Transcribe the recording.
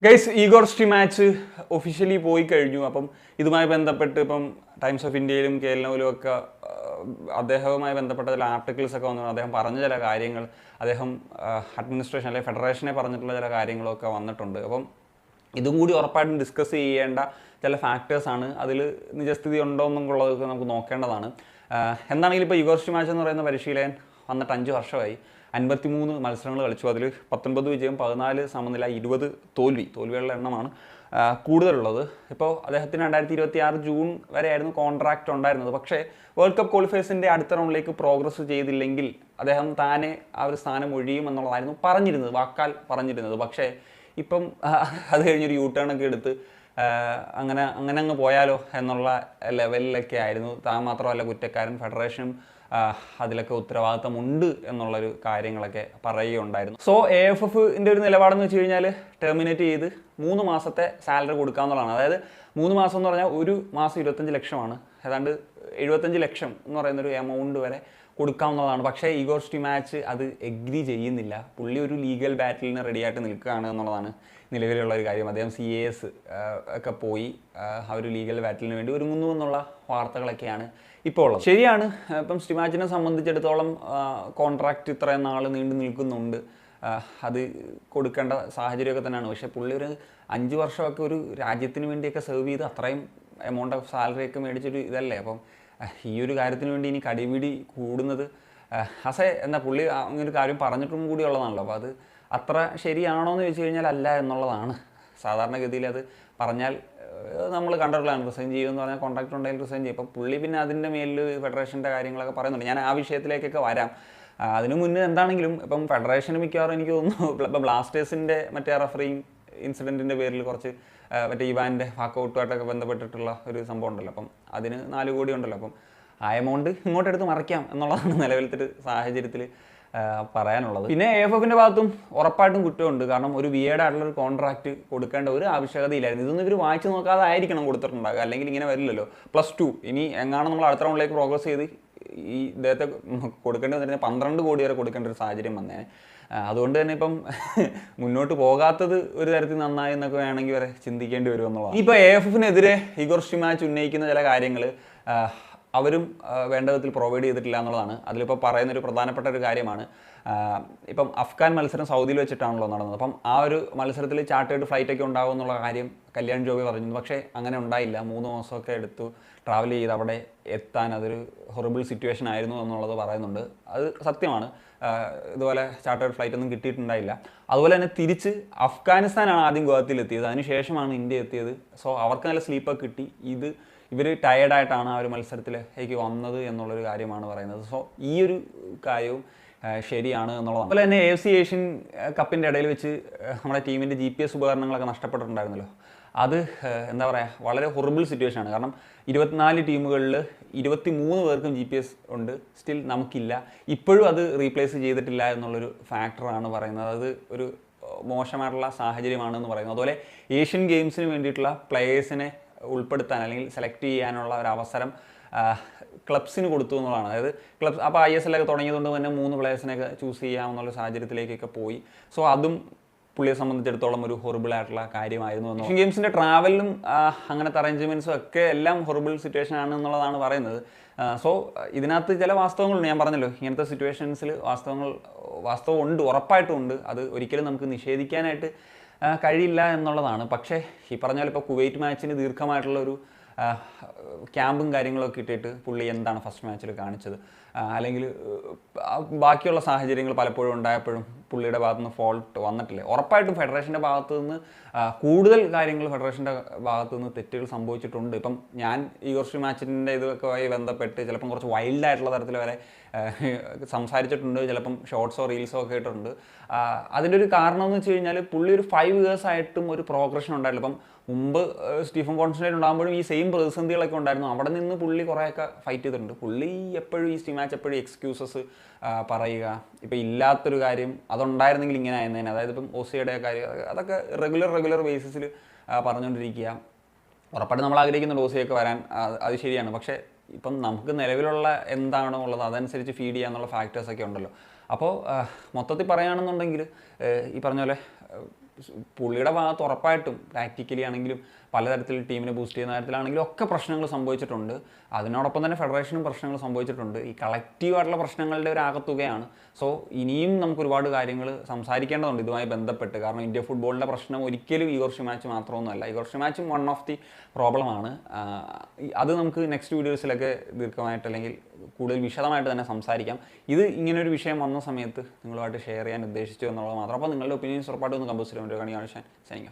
Guys ഈഗോർസ്റ്റി match officially പോയി കഴിഞ്ഞു. അപ്പം ഇതുമായി ബന്ധപ്പെട്ട് ഇപ്പം ടൈംസ് ഓഫ് ഇന്ത്യയിലും കേരളയിലും ഒക്കെ അദ്ദേഹവുമായി ബന്ധപ്പെട്ട ചില ആർട്ടിക്കിൾസ് ഒക്കെ വന്നു. അദ്ദേഹം പറഞ്ഞ ചില കാര്യങ്ങൾ, അദ്ദേഹം അഡ്മിനിസ്ട്രേഷൻ അല്ലെങ്കിൽ ഫെഡറേഷനെ പറഞ്ഞിട്ടുള്ള ചില കാര്യങ്ങളൊക്കെ വന്നിട്ടുണ്ട്. അപ്പം ഇതും കൂടി ഉറപ്പായിട്ടും ഡിസ്കസ് ചെയ്യേണ്ട ചില ഫാക്ടേഴ്സാണ്. അതിൽ നിജസ്ഥിതി ഉണ്ടോ എന്നുള്ളതൊക്കെ നമുക്ക് നോക്കേണ്ടതാണ്. എന്താണെങ്കിലും ഇപ്പോൾ ഈഗോർസ്റ്റി മാച്ച് എന്ന് പറയുന്ന പരിശീലകൻ വന്നിട്ട് 5 വർഷമായി. 53 മത്സരങ്ങൾ കളിച്ചു. അതിൽ 19 വിജയം, 14 സമനില, 20 തോൽവികളുടെ എണ്ണമാണ് കൂടുതലുള്ളത്. ഇപ്പോൾ അദ്ദേഹത്തിന് 2026 ജൂൺ വരെയായിരുന്നു കോൺട്രാക്റ്റ് ഉണ്ടായിരുന്നത്. പക്ഷേ വേൾഡ് കപ്പ് ക്വാളിഫയേഴ്സിൻ്റെ അടുത്ത റൗണ്ടിലേക്ക് പ്രോഗ്രസ് ചെയ്തില്ലെങ്കിൽ അദ്ദേഹം താനെ ആ ഒരു സ്ഥാനം ഒഴിയും എന്നുള്ളതായിരുന്നു പറഞ്ഞിരുന്നത്, വാക്കാൽ പറഞ്ഞിരുന്നത്. പക്ഷേ ഇപ്പം അത് കഴിഞ്ഞൊരു യൂ ടേൺ ഒക്കെ എടുത്ത് അങ്ങനെ അങ്ങ് പോയാലോ എന്നുള്ള ലെവലിലൊക്കെ ആയിരുന്നു. താൻ മാത്രമല്ല കുറ്റക്കാരൻ, ഫെഡറേഷനും അതിലൊക്കെ ഉത്തരവാദിത്തമുണ്ട് എന്നുള്ളൊരു കാര്യങ്ങളൊക്കെ പറയുകയുണ്ടായിരുന്നു. സോ AFFൻ്റെ ഒരു നിലപാടെന്ന് വെച്ച് കഴിഞ്ഞാൽ ടെർമിനേറ്റ് ചെയ്ത് 3 മാസത്തെ സാലറി കൊടുക്കാമെന്നുള്ളതാണ്. അതായത് 3 മാസം എന്ന് പറഞ്ഞാൽ ഒരു മാസം 25 ലക്ഷമാണ്. ഏതാണ്ട് 75 ലക്ഷം എന്ന് പറയുന്നൊരു എമൗണ്ട് വരെ കൊടുക്കാവുന്നതാണ്. പക്ഷേ ഈഗോർസ്റ്റി മാച്ച് അത് എഗ്രി ചെയ്യുന്നില്ല. പുള്ളി ഒരു ലീഗൽ ബാറ്റിലിന് റെഡിയായിട്ട് നിൽക്കുകയാണ് എന്നുള്ളതാണ് നിലവിലുള്ള ഒരു കാര്യം. അദ്ദേഹം CAS ഒക്കെ പോയി ആ ഒരു ലീഗൽ ബാറ്റിലിന് വേണ്ടി ഒരുങ്ങുന്നു എന്നുള്ള വാർത്തകളൊക്കെയാണ് ഇപ്പോൾ ഉള്ളത്. ശരിയാണ്, ഇപ്പം സ്റ്റിമാച്ചിനെ സംബന്ധിച്ചിടത്തോളം കോൺട്രാക്റ്റ് ഇത്രയും നാൾ നീണ്ടു നിൽക്കുന്നുണ്ട്. അത് കൊടുക്കേണ്ട സാഹചര്യമൊക്കെ തന്നെയാണ്. പക്ഷേ പുള്ളി ഒരു 5 വർഷമൊക്കെ ഒരു രാജ്യത്തിന് വേണ്ടിയൊക്കെ സെർവ് ചെയ്ത് അത്രയും എമൗണ്ട് ഓഫ് സാലറിയൊക്കെ മേടിച്ചൊരു ഇതല്ലേ. അപ്പം ഈ ഒരു കാര്യത്തിന് വേണ്ടി ഇനി കടിപിടി കൂടുന്നത് എന്താ പുള്ളി അങ്ങനൊരു കാര്യം പറഞ്ഞിട്ടും കൂടി ഉള്ളതാണല്ലോ. അപ്പോൾ അത് അത്ര ശരിയാണോ എന്ന് ചോദിച്ചു കഴിഞ്ഞാൽ അല്ല എന്നുള്ളതാണ്. സാധാരണഗതിയിൽ അത് പറഞ്ഞാൽ നമ്മൾ കണ്ടിട്ടുള്ളതാണ്. റിസൈൻ ചെയ്യുമെന്ന് പറഞ്ഞാൽ കോൺട്രാക്ട് ഉണ്ടെങ്കിൽ റിസൈൻ ചെയ്യും. ഇപ്പം പുള്ളി പിന്നെ അതിൻ്റെ മേലിൽ ഫെഡറേഷൻ്റെ കാര്യങ്ങളൊക്കെ പറയുന്നുണ്ട്. ഞാൻ ആ വിഷയത്തിലേക്കൊക്കെ വരാം. അതിനു മുന്നേ എന്താണെങ്കിലും ഇപ്പം ഫെഡറേഷന് മിക്കവാറും എനിക്ക് തോന്നുന്നു ഇപ്പം ബ്ലാസ്റ്റേഴ്സിൻ്റെ മറ്റേ റഫറിങ് ഇൻസിഡൻറ്റിൻ്റെ പേരിൽ കുറച്ച് മറ്റേ ഇവാൻ്റെ വാക്കൗട്ടുമായിട്ടൊക്കെ ബന്ധപ്പെട്ടിട്ടുള്ള ഒരു സംഭവം ഉണ്ടല്ലോ. അപ്പം അതിന് 4 കോടി ഉണ്ടല്ലോ. അപ്പം ആ എമൗണ്ട് ഇങ്ങോട്ടെടുത്ത് മറിക്കാം എന്നുള്ളതാണ് നിലവിലത്തെ ഒരു സാഹചര്യത്തിൽ പറയാനുള്ളത്. പിന്നെ AFFൻ്റെ ഭാഗത്തും ഉറപ്പായിട്ടും കുറ്റമുണ്ട്. കാരണം ഒരു വിയേഡ് ആയിട്ടുള്ളൊരു കോൺട്രാക്റ്റ് കൊടുക്കേണ്ട ഒരു ആവശ്യകതയില്ലായിരുന്നു. ഇതൊന്നും ഇവർ വായിച്ച് നോക്കാതെ ആയിരിക്കണം കൊടുത്തിട്ടുണ്ടാകുക, അല്ലെങ്കിൽ ഇങ്ങനെ വരില്ലല്ലോ. +2 ഇനി എങ്ങാനും നമ്മൾ അടുത്ത റൗണ്ടിലേക്ക് പ്രോഗ്രസ് ചെയ്ത് ഈ ഇദ്ദേഹത്തെ കൊടുക്കേണ്ടി വന്നിരുന്നത് 12 കോടി വരെ കൊടുക്കേണ്ട ഒരു സാഹചര്യം വന്നേ. അതുകൊണ്ട് തന്നെ ഇപ്പം മുന്നോട്ട് പോകാത്തത് ഒരു തരത്തിൽ നന്നായി എന്നൊക്കെ വേണമെങ്കിൽ വരെ ചിന്തിക്കേണ്ടി വരുമെന്നുള്ളതാണ്. ഇപ്പോൾ AFFനെതിരെ ഈഗോർസ്റ്റി മാച്ച് ഉന്നയിക്കുന്ന ചില കാര്യങ്ങൾ അവരും വേണ്ട വിധത്തിൽ പ്രൊവൈഡ് ചെയ്തിട്ടില്ല എന്നുള്ളതാണ്. അതിലിപ്പോൾ പറയുന്നൊരു പ്രധാനപ്പെട്ട ഒരു കാര്യമാണ്. ഇപ്പം അഫ്ഗാൻ മത്സരം സൗദിയിൽ വെച്ചിട്ടാണല്ലോ നടന്നത്. അപ്പം ആ ഒരു മത്സരത്തിൽ ചാർട്ടേഡ് ഫ്ലൈറ്റൊക്കെ ഉണ്ടാകും എന്നുള്ള കാര്യം കല്യാൺ ജോബി പറഞ്ഞിരുന്നു. പക്ഷേ അങ്ങനെ ഉണ്ടായില്ല. 3 മാസമൊക്കെ എടുത്തു ട്രാവൽ ചെയ്ത് അവിടെ എത്താൻ. അതൊരു ഹൊറിബിൾ സിറ്റുവേഷൻ ആയിരുന്നു എന്നുള്ളത് പറയുന്നുണ്ട്. അത് സത്യമാണ്. ഇതുപോലെ ചാർട്ടേഡ് ഫ്ലൈറ്റ് ഒന്നും കിട്ടിയിട്ടുണ്ടായില്ല. അതുപോലെ തന്നെ തിരിച്ച് അഫ്ഗാനിസ്ഥാനാണ് ആദ്യം ഗുവാഹത്തിയിലെത്തിയത്, അതിനുശേഷമാണ് ഇന്ത്യ എത്തിയത്. സോ അവർക്ക് നല്ല സ്ലീപ്പൊക്കെ കിട്ടി. ഇവർ ടയേർഡായിട്ടാണ് ആ ഒരു മത്സരത്തിലേക്ക് വന്നത് എന്നുള്ളൊരു കാര്യമാണ് പറയുന്നത്. സോ ഈ ഒരു കാര്യവും ശരിയാണ് എന്നുള്ളതാണ്. അതുപോലെ തന്നെ AFC ഏഷ്യൻ കപ്പിൻ്റെ ഇടയിൽ വെച്ച് നമ്മുടെ ടീമിൻ്റെ GPS ഉപകരണങ്ങളൊക്കെ നഷ്ടപ്പെട്ടിട്ടുണ്ടായിരുന്നല്ലോ. അത് എന്താ പറയുക, വളരെ ഹൊറിബിൾ സിറ്റുവേഷനാണ്. കാരണം 24 ടീമുകളിൽ 23 പേർക്കും GPS ഉണ്ട്, സ്റ്റിൽ നമുക്കില്ല. ഇപ്പോഴും അത് റീപ്ലേസ് ചെയ്തിട്ടില്ല എന്നുള്ളൊരു ഫാക്ടറാണ് പറയുന്നത്. അത് ഒരു മോശമായിട്ടുള്ള സാഹചര്യമാണെന്ന് പറയുന്നത്. അതുപോലെ ഏഷ്യൻ ഗെയിംസിന് വേണ്ടിയിട്ടുള്ള പ്ലെയേഴ്സിനെ ഉൾപ്പെടുത്താൻ അല്ലെങ്കിൽ സെലക്ട് ചെയ്യാനുള്ള ഒരു അവസരം ക്ലബ്സിന് കൊടുത്തു എന്നുള്ളതാണ്. അതായത് ക്ലബ്സ് അപ്പോൾ ISL ഒക്കെ തുടങ്ങിയതുകൊണ്ട് തന്നെ 3 പ്ലെയേഴ്സിനെയൊക്കെ ചൂസ് ചെയ്യാമെന്നുള്ള സാഹചര്യത്തിലേക്കൊക്കെ പോയി. സോ അതും പുള്ളിയെ സംബന്ധിച്ചിടത്തോളം ഒരു ഹൊറിബിൾ ആയിട്ടുള്ള കാര്യമായിരുന്നു. ഏഷ്യൻ ഗെയിംസിൻ്റെ ട്രാവലിലും അങ്ങനത്തെ അറേഞ്ച്മെൻറ്റ്സും ഒക്കെ എല്ലാം ഹൊറിബിൾ സിറ്റുവേഷൻ ആണ് എന്നുള്ളതാണ് പറയുന്നത്. സോ ഇതിനകത്ത് ചില വാസ്തവങ്ങളുണ്ട്. ഞാൻ പറഞ്ഞല്ലോ, ഇങ്ങനത്തെ സിറ്റുവേഷൻസിൽ വാസ്തവം ഉണ്ട്, ഉറപ്പായിട്ടും ഉണ്ട്. അത് ഒരിക്കലും നമുക്ക് നിഷേധിക്കാനായിട്ട് കഴിയില്ല എന്നുള്ളതാണ്. പക്ഷേ ഈ പറഞ്ഞ പോലെ ഇപ്പോൾ കുവൈറ്റ് മാച്ചിന് ദീർഘമായിട്ടുള്ളൊരു ക്യാമ്പും കാര്യങ്ങളൊക്കെ ഇട്ടിട്ട് പുള്ളി എന്താണ് ഫസ്റ്റ് മാച്ചിൽ കാണിച്ചത്, അല്ലെങ്കിൽ ബാക്കിയുള്ള സാഹചര്യങ്ങൾ പലപ്പോഴും ഉണ്ടായപ്പോഴും പുള്ളിയുടെ ഭാഗത്തുനിന്ന് ഫോൾട്ട് വന്നിട്ടില്ലേ. ഉറപ്പായിട്ടും ഫെഡറേഷൻ്റെ ഭാഗത്തു നിന്ന് കൂടുതൽ കാര്യങ്ങൾ ഫെഡറേഷൻ്റെ ഭാഗത്തു നിന്ന് തെറ്റുകൾ സംഭവിച്ചിട്ടുണ്ട്. ഇപ്പം ഞാൻ ഈഗോർസ്റ്റി മാച്ചിൻ്റെ ഇതൊക്കെ ബന്ധപ്പെട്ട് ചിലപ്പം കുറച്ച് വൈൽഡായിട്ടുള്ള തരത്തിൽ വരെ സംസാരിച്ചിട്ടുണ്ട്. ചിലപ്പം ഷോർട്സോ റീൽസോ ഒക്കെ ഇട്ടിട്ടുണ്ട്. അതിൻ്റെ ഒരു കാരണം എന്ന് വെച്ച് കഴിഞ്ഞാൽ പുള്ളി ഒരു 5 years ആയിട്ടും ഒരു പ്രോഗ്രഷൻ ഉണ്ടായില്ല. ഇപ്പം മുമ്പ് സ്റ്റീഫൻ കോൺസ്റ്റന്റൈൻ ഉണ്ടാകുമ്പോഴും ഈ സെയിം പ്രതിസന്ധികളൊക്കെ ഉണ്ടായിരുന്നു. അവിടെ നിന്ന് പുള്ളി കുറേയൊക്കെ ഫൈറ്റ് ചെയ്തിട്ടുണ്ട്. പുള്ളി എപ്പോഴും ഈ സ്റ്റിമാച്ച് എപ്പോഴും എക്സ്ക്യൂസസ് പറയുക, ഇപ്പോൾ ഇല്ലാത്തൊരു കാര്യം അതുണ്ടായിരുന്നെങ്കിൽ ഇങ്ങനെ ആയിരുന്നേനെ. അതായത് ഇപ്പം OCയുടെ കാര്യം അതൊക്കെ റെഗുലർ ബേസിസിൽ പറഞ്ഞുകൊണ്ടിരിക്കുക. ഉറപ്പായിട്ട് നമ്മൾ ആഗ്രഹിക്കുന്നുണ്ട് OCയൊക്കെ വരാൻ, അത് ശരിയാണ്. പക്ഷേ ഇപ്പം നമുക്ക് നിലവിലുള്ള എന്താണോ ഉള്ളത് അതനുസരിച്ച് ഫീഡ് ചെയ്യാന്നുള്ള ഫാക്ടേഴ്സൊക്കെ ഉണ്ടല്ലോ. അപ്പോൾ മൊത്തത്തിൽ പറയുകയാണെന്നുണ്ടെങ്കിൽ ഈ പറഞ്ഞ പോലെ പുള്ളിയുടെ ഭാഗത്ത് ഉറപ്പായിട്ടും ടാക്റ്റിക്കലി ആണെങ്കിലും പലതരത്തിൽ ടീമിനെ ബൂസ്റ്റ് ചെയ്യുന്ന കാര്യത്തിലാണെങ്കിലും ഒക്കെ പ്രശ്നങ്ങൾ സംഭവിച്ചിട്ടുണ്ട്. അതിനോടൊപ്പം തന്നെ ഫെഡറേഷനും പ്രശ്നങ്ങൾ സംഭവിച്ചിട്ടുണ്ട്. ഈ കളക്റ്റീവായിട്ടുള്ള പ്രശ്നങ്ങളുടെ ഒരു ആകത്തുകയാണ്. സോ ഇനിയും നമുക്ക് ഒരുപാട് കാര്യങ്ങൾ സംസാരിക്കേണ്ടതുണ്ട് ഇതുമായി ബന്ധപ്പെട്ട്. കാരണം ഇന്ത്യ ഫുട്ബോളിൻ്റെ പ്രശ്നം ഒരിക്കലും ഈഗോർ ഷിമാച്ച് മാത്രമൊന്നുമല്ല. ഈഗോർ ഷിമാച്ചും വൺ ഓഫ് ദി പ്രോബ്ലമാണ്. അത് നമുക്ക് നെക്സ്റ്റ് വീഡിയോസിലൊക്കെ ദീർഘമായിട്ട് അല്ലെങ്കിൽ കൂടുതൽ വിശദമായിട്ട് തന്നെ സംസാരിക്കാം. ഇത് ഇങ്ങനൊരു വിഷയം വന്ന സമയത്ത് നിങ്ങളുമായിട്ട് ഷെയർ ചെയ്യാൻ ഉദ്ദേശിച്ചു എന്നുള്ളത് മാത്രം. അപ്പോൾ നിങ്ങളുടെ ഒപ്പീനിയൻസ് ഉറപ്പായിട്ടും ഒന്ന് കമ്പോസ് ചെയ്യാൻ ഒരു കാണിക്കാൻ സൈനിങ് ഓഫ്.